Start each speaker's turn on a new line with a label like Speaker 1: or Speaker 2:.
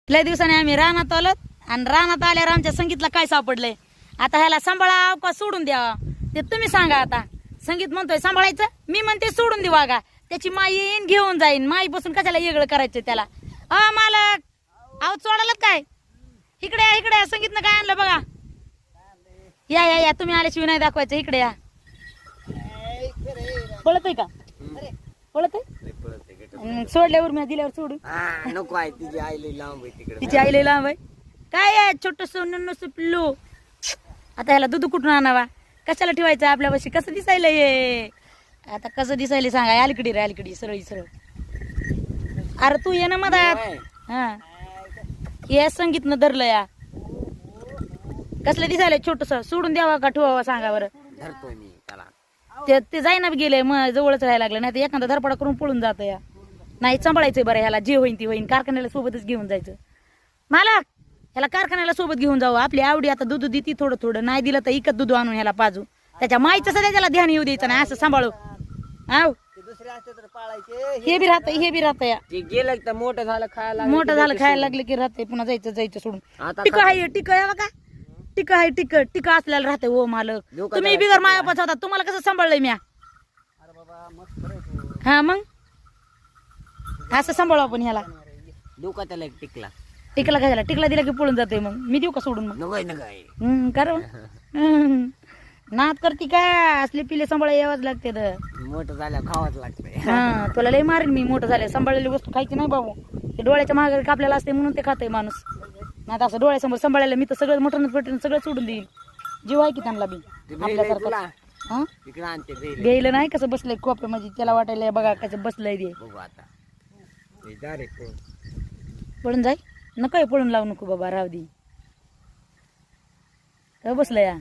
Speaker 1: लय दिवसाने आम्ही रानात आलो आणि रानात आल्यावर आमच्या संगीतला काय सापडलंय. आता ह्याला सांभाळा का सोडून द्यावा ते तुम्ही सांगा. आता संगीत म्हणतोय सांभाळायचं, मी म्हणते सोडून देऊ. का त्याची माई येईन घेऊन जाईन, माईपासून कशाला वेगळं करायचं त्याला. मालक अहो सोडालात काय? इकडे या, इकडे या. संगीतनं काय आणलं बघा. या या या, तुम्ही आल्याशिवाय नाही दाखवायचं. इकडे या. पळतय का? पळतय सोडल्यावर मी दिल्यावर सोडू
Speaker 2: नको आहे. तिची आईले लांब आहे तिकडे.
Speaker 1: तिची आईले लांब आहे. काय आहे छोटस नन्नस पिल्लू. आता ह्याला दूध कुठून आणावा, कशाला ठेवायचं आपल्यापाशी? कसं दिसायला ये आता, कसं दिसायला सांगा. अलीकडे रे, अलीकडे सरळ सरळ. अरे तू ये ना मधात. हा ये, संगीतनं धरलं या. कसलं दिसायला छोटस, सोडून द्यावा का ठेवावा सांगा बरं.
Speaker 2: धरतोय मी त्याला.
Speaker 1: ते जाईना गेले, मग जवळच राहायला लागलं. नाही तर एखादा धरपडा करून पळून जात या. नाही सांभाळायचंय बरं ह्याला. जे होईन ती होईन. कारखान्याला सोबतच घेऊन जायचं. मालक ह्याला कारखान्याला सोबत घेऊन जाऊ. आपली आवडी आता दूध देती थोडं थोडं, नाही दिलं तर इकत दूध आणून ह्याला पाजू. त्याच्या माईचं सध्या त्याला ध्यान येऊ द्यायचं नाही. असं सांभाळू. आव
Speaker 2: दुसरे असते तर पाळायचे.
Speaker 1: हे बी राहत, हे बी राहत या.
Speaker 2: ते गेलं तर मोठं झालं खायला.
Speaker 1: मोठं झालं खायला लागलं की राहते, पुन्हा जायचं सोडून.
Speaker 2: आता
Speaker 1: टिक आहे, टिक आहे बघा. टिक आहे, टिक असल्याला राहते. हो मालक तुम्ही बिगर मायापाच होता, तुम्हाला कसं सांभाळलंय म्या. हा मग असं सांभाळू आपण ह्याला.
Speaker 2: दुखा त्याला एक टिकला.
Speaker 1: टिकला काय झाला? टिकला दिला की पळून जाते. मग मी देऊ का सोडून? मग
Speaker 2: नकोय नकोय.
Speaker 1: कर नाद करती काय? असले पिले सांभाळा यावंच लागते.
Speaker 2: मोठं झालं खावाच लागतंय.
Speaker 1: हा तुला लय मारेन मी मोठं झालं. सांभाळलेली वस्तू खायची नाही बाबू. ते डोळ्याच्या मागे कापलेला असते म्हणून ते खातंय माणूस. नाही असं डोळ्यासमोर सांभाळायला मी तर सगळं मटण पेटून सगळं सोडून देईल. जीव आहे की त्यांना बी आपल्यासारखं. हा
Speaker 2: तिकडे आणते
Speaker 1: गेलं नाही कसं बसलंय कोपऱ्या म्हणजे. त्याला वाटायला बघा कसं बसलंय ते.
Speaker 2: बघू आता.
Speaker 1: पळून जाय नको, पळून लावू नको बाबा. राहू दे. बसलं या.